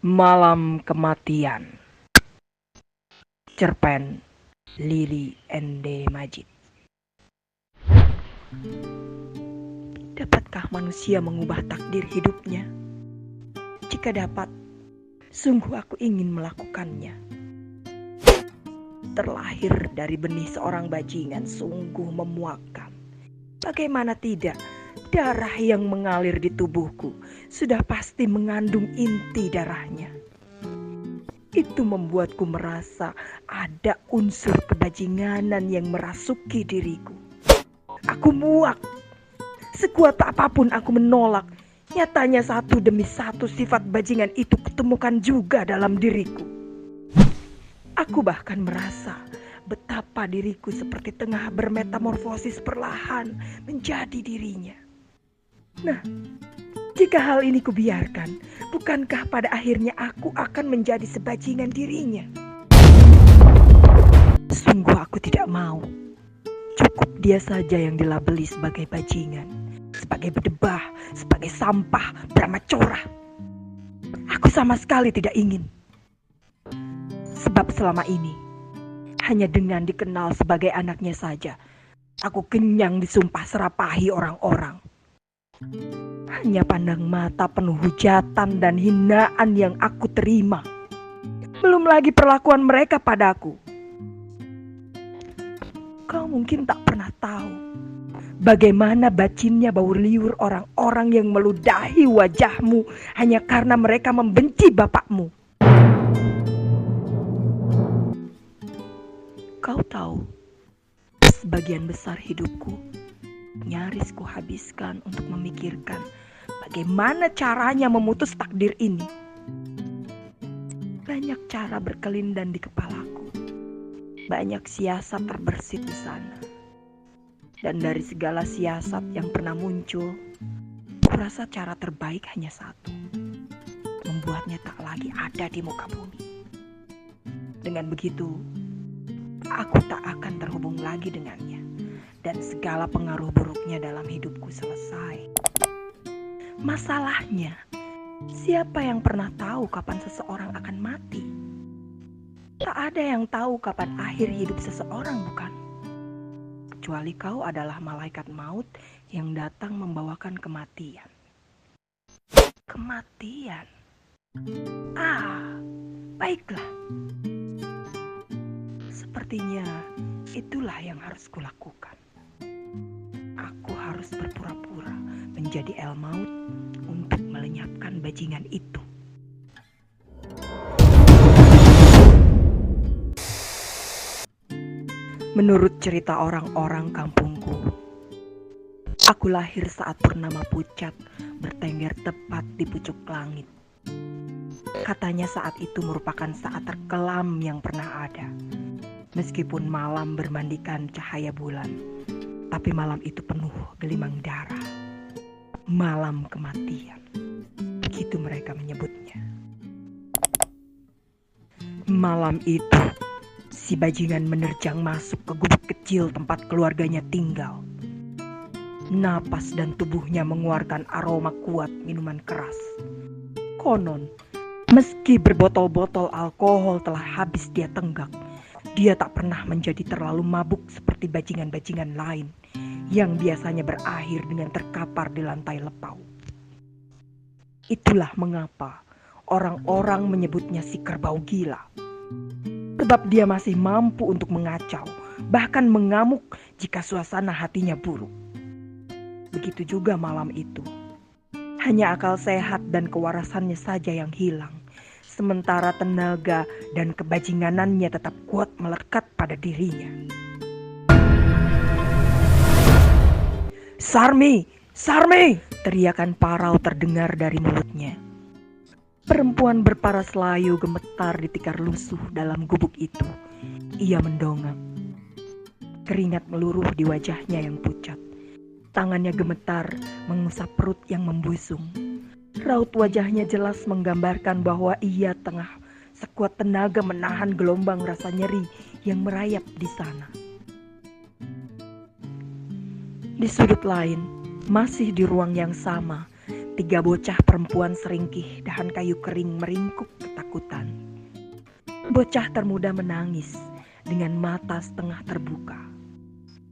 Malam Kematian. Cerpen Lili Ende Majid. Dapatkah manusia mengubah takdir hidupnya? Jika dapat, sungguh aku ingin melakukannya. Terlahir dari benih seorang bajingan sungguh memuakkan. Bagaimana tidak, darah yang mengalir di tubuhku sudah pasti mengandung inti darahnya. Itu membuatku merasa ada unsur kebajinganan yang merasuki diriku. Aku muak. Sekuat apapun aku menolak, nyatanya satu demi satu sifat bajingan itu kutemukan juga dalam diriku. Aku bahkan merasa betapa diriku seperti tengah bermetamorfosis perlahan menjadi dirinya. Nah, jika hal ini kubiarkan, bukankah pada akhirnya aku akan menjadi sebajingan dirinya? Sungguh aku tidak mau. Cukup dia saja yang dilabeli sebagai bajingan, sebagai berdebah, sebagai sampah, bramacora. Aku sama sekali tidak ingin. Sebab selama ini, hanya dengan dikenal sebagai anaknya saja, aku kenyang disumpah serapahi orang-orang. Hanya pandang mata penuh hujatan dan hinaan yang aku terima. Belum lagi perlakuan mereka padaku. Kau mungkin tak pernah tahu bagaimana bacinnya bau liur orang-orang yang meludahi wajahmu hanya karena mereka membenci bapakmu. Kau tahu, sebagian besar hidupku nyaris kuhabiskan untuk memikirkan bagaimana caranya memutus takdir ini. Banyak cara berkelindan di kepalaku. Banyak siasat terbersit di sana. Dan dari segala siasat yang pernah muncul, kurasa cara terbaik hanya satu. Membuatnya tak lagi ada di muka bumi. Dengan begitu, aku tak akan terhubung lagi dengannya. Dan segala pengaruh buruknya dalam hidupku selesai. Masalahnya, siapa yang pernah tahu kapan seseorang akan mati? Tak ada yang tahu kapan akhir hidup seseorang, bukan? Kecuali kau adalah malaikat maut yang datang membawakan kematian. Kematian? Baiklah. Sepertinya itulah yang harus kulakukan. Aku harus berpura-pura menjadi El Maut untuk melenyapkan bajingan itu. Menurut cerita orang-orang kampungku, aku lahir saat purnama pucat bertengger tepat di pucuk langit. Katanya saat itu merupakan saat terkelam yang pernah ada. Meskipun malam bermandikan cahaya bulan, tapi malam itu penuh gelimang darah. Malam kematian, begitu mereka menyebutnya. Malam itu, si bajingan menerjang masuk ke gubuk kecil tempat keluarganya tinggal. Napas dan tubuhnya mengeluarkan aroma kuat minuman keras. Konon, meski berbotol-botol alkohol telah habis dia tenggak, dia tak pernah menjadi terlalu mabuk seperti bajingan-bajingan lain yang biasanya berakhir dengan terkapar di lantai lepau. Itulah mengapa orang-orang menyebutnya si kerbau gila. Sebab dia masih mampu untuk mengacau, bahkan mengamuk jika suasana hatinya buruk. Begitu juga malam itu. Hanya akal sehat dan kewarasannya saja yang hilang. Sementara tenaga dan kebajinganannya tetap kuat melekat pada dirinya. "Sarmi! Sarmi!" teriakan parau terdengar dari mulutnya. Perempuan berparas layu gemetar di tikar lusuh dalam gubuk itu. Ia mendongak. Keringat meluruh di wajahnya yang pucat. Tangannya gemetar mengusap perut yang membusung. Raut wajahnya jelas menggambarkan bahwa ia tengah sekuat tenaga menahan gelombang rasa nyeri yang merayap di sana. Di sudut lain, masih di ruang yang sama, 3 bocah perempuan seringkih dahan kayu kering meringkuk ketakutan. Bocah termuda menangis dengan mata setengah terbuka.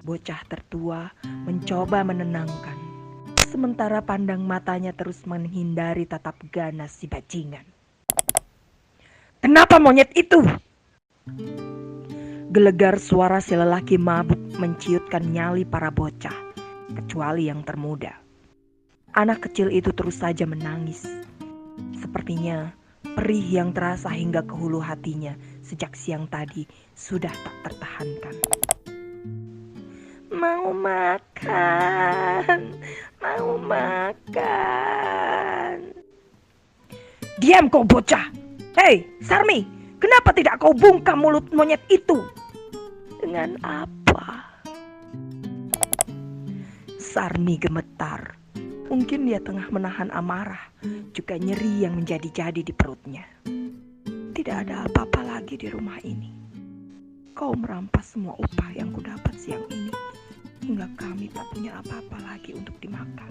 Bocah tertua mencoba menenangkan, sementara pandang matanya terus menghindari tatap ganas si bajingan. "Kenapa monyet itu?" Gelegar suara si lelaki mabuk menciutkan nyali para bocah, kecuali yang termuda. Anak kecil itu terus saja menangis. Sepertinya perih yang terasa hingga ke hulu hatinya sejak siang tadi sudah tak tertahankan. "Mau makan, mau makan." "Diam kau bocah! Hei, Sarmi, kenapa tidak kau bungkam mulut monyet itu?" "Dengan apa?" Sarmi gemetar. Mungkin dia tengah menahan amarah, juga nyeri yang menjadi-jadi di perutnya. "Tidak ada apa-apa lagi di rumah ini. Kau merampas semua upah yang kudapat siang ini, hingga kami tak punya apa-apa lagi untuk dimakan."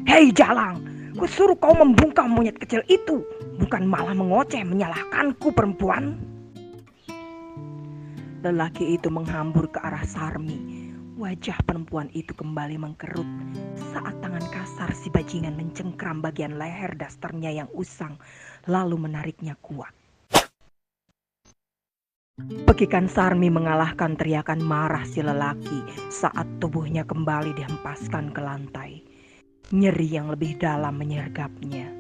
"Hei Jalang, kusuruh kau membungkam monyet kecil itu, bukan malah mengoceh menyalahkanku perempuan." Lelaki itu menghambur ke arah Sarmi. Wajah perempuan itu kembali mengkerut saat tangan kasar si bajingan mencengkram bagian leher dasternya yang usang, lalu menariknya kuat. Pekikan Sarmi mengalahkan teriakan marah si lelaki saat tubuhnya kembali dihempaskan ke lantai. Nyeri yang lebih dalam menyergapnya.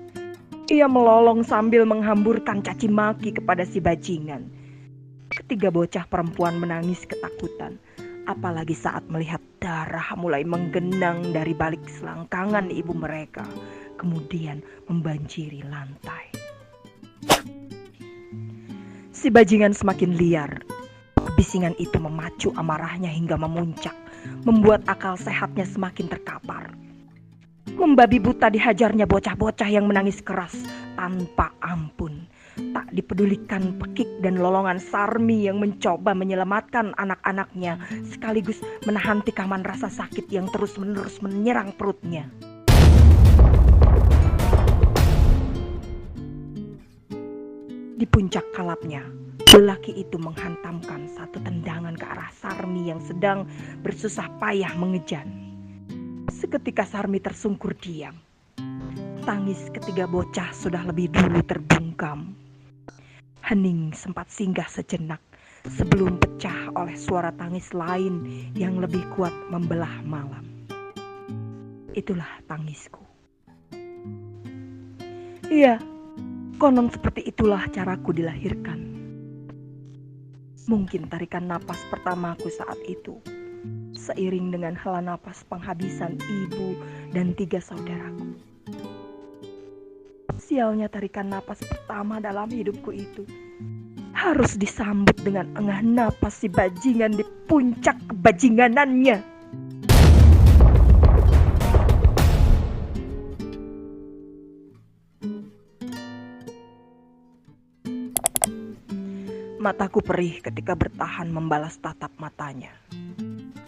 Ia melolong sambil menghamburkan caci maki kepada si bajingan. Ketiga bocah perempuan menangis ketakutan, apalagi saat melihat darah mulai menggenang dari balik selangkangan ibu mereka, kemudian membanjiri lantai. Si bajingan semakin liar. Kebisingan itu memacu amarahnya hingga memuncak, membuat akal sehatnya semakin terkapar. Membabi buta dihajarnya bocah-bocah yang menangis keras tanpa ampun. Tak dipedulikan Pekik dan lolongan Sarmi yang mencoba menyelamatkan anak-anaknya, sekaligus menahan tikaman rasa sakit yang terus-menerus menyerang perutnya. Di puncak kalapnya, lelaki itu menghantamkan satu tendangan ke arah Sarmi yang sedang bersusah payah mengejan. Seketika Sarmi tersungkur diam. Tangis ketiga bocah sudah lebih dulu terbungkam. Hening sempat singgah sejenak sebelum pecah oleh suara tangis lain yang lebih kuat membelah malam. Itulah tangisku. Iya, konon seperti itulah caraku dilahirkan. Mungkin tarikan napas pertamaku saat itu, seiring dengan hela napas penghabisan ibu dan 3 saudaraku. Sialnya tarikan napas pertama dalam hidupku itu harus disambut dengan engah napas si bajingan di puncak kebajinganannya. Mataku perih ketika bertahan membalas tatap matanya.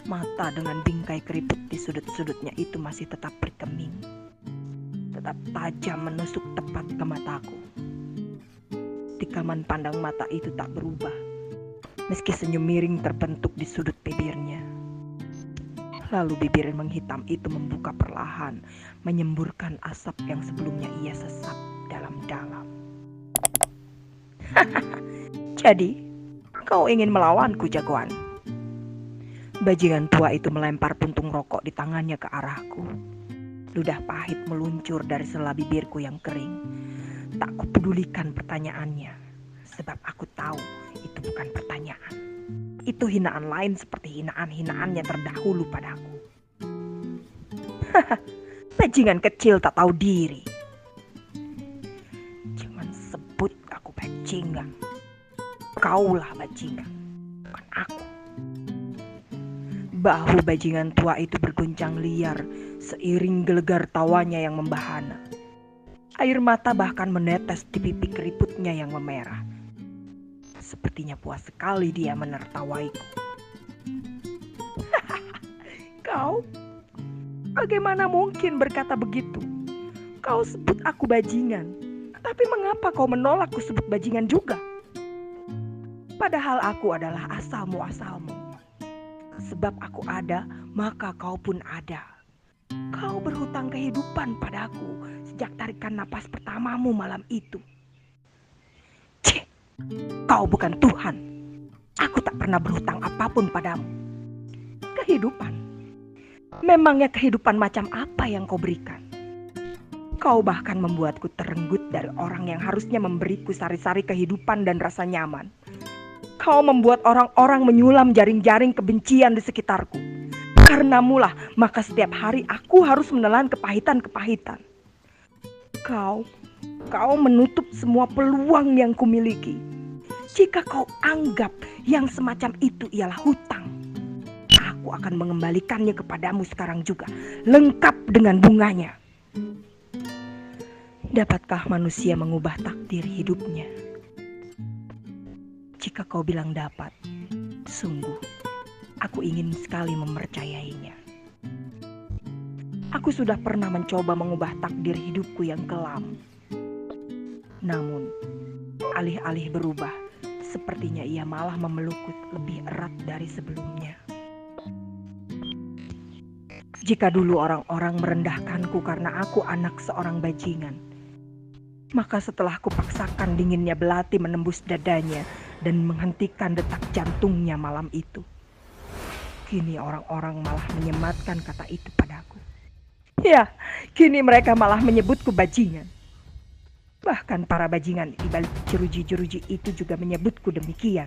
Mata dengan bingkai keriput di sudut-sudutnya itu masih tetap berkeming, tetap tajam menusuk tepat ke mataku. Tikaman pandang mata itu tak berubah, meski senyum miring terbentuk di sudut bibirnya. Lalu bibir menghitam itu membuka perlahan, menyemburkan asap yang sebelumnya ia sesap dalam-dalam. "Jadi, kau ingin melawanku, jagoan?" Bajingan tua itu melempar puntung rokok di tangannya ke arahku. Ludah pahit meluncur dari sela bibirku yang kering. Tak kupedulikan pertanyaannya, sebab aku tahu itu bukan pertanyaan. Itu hinaan lain seperti hinaan-hinaan yang terdahulu padaku. Bajingan kecil tak tahu diri. Jangan sebut aku bajingan. Kaulah bajingan, bukan aku. Bahu bajingan tua itu berguncang liar seiring gelegar tawanya yang membahana. Air mata bahkan menetes di pipi keriputnya yang memerah. Sepertinya puas sekali dia menertawaiku. Kau Bagaimana mungkin berkata begitu? Kau sebut aku bajingan, tapi mengapa kau menolak ku sebut bajingan juga? Padahal aku adalah asal-muasalmu. Sebab aku ada, maka kau pun ada. Kau berhutang kehidupan padaku sejak tarikan napas pertamamu malam itu. Cih, kau bukan Tuhan. Aku tak pernah berhutang apapun padamu. Kehidupan. Memangnya kehidupan macam apa yang kau berikan? Kau bahkan membuatku terenggut dari orang yang harusnya memberiku sari-sari kehidupan dan rasa nyaman. Kau membuat orang-orang menyulam jaring-jaring kebencian di sekitarku. Karenamu lah, maka setiap hari aku harus menelan kepahitan-kepahitan. Kau menutup semua peluang yang kumiliki. Jika kau anggap yang semacam itu ialah hutang, aku akan mengembalikannya kepadamu sekarang juga, lengkap dengan bunganya. Dapatkah manusia mengubah takdir hidupnya? Jika kau bilang dapat, sungguh aku ingin sekali mempercayainya. Aku sudah pernah mencoba mengubah takdir hidupku yang kelam. Namun, alih-alih berubah, sepertinya ia malah memelukku lebih erat dari sebelumnya. Jika dulu orang-orang merendahkanku karena aku anak seorang bajingan, maka setelah kupaksakan dinginnya belati menembus dadanya dan menghentikan detak jantungnya malam itu, kini orang-orang malah menyematkan kata itu padaku. Ya, kini mereka malah menyebutku bajingan. Bahkan para bajingan di balik jeruji-jeruji itu juga menyebutku demikian.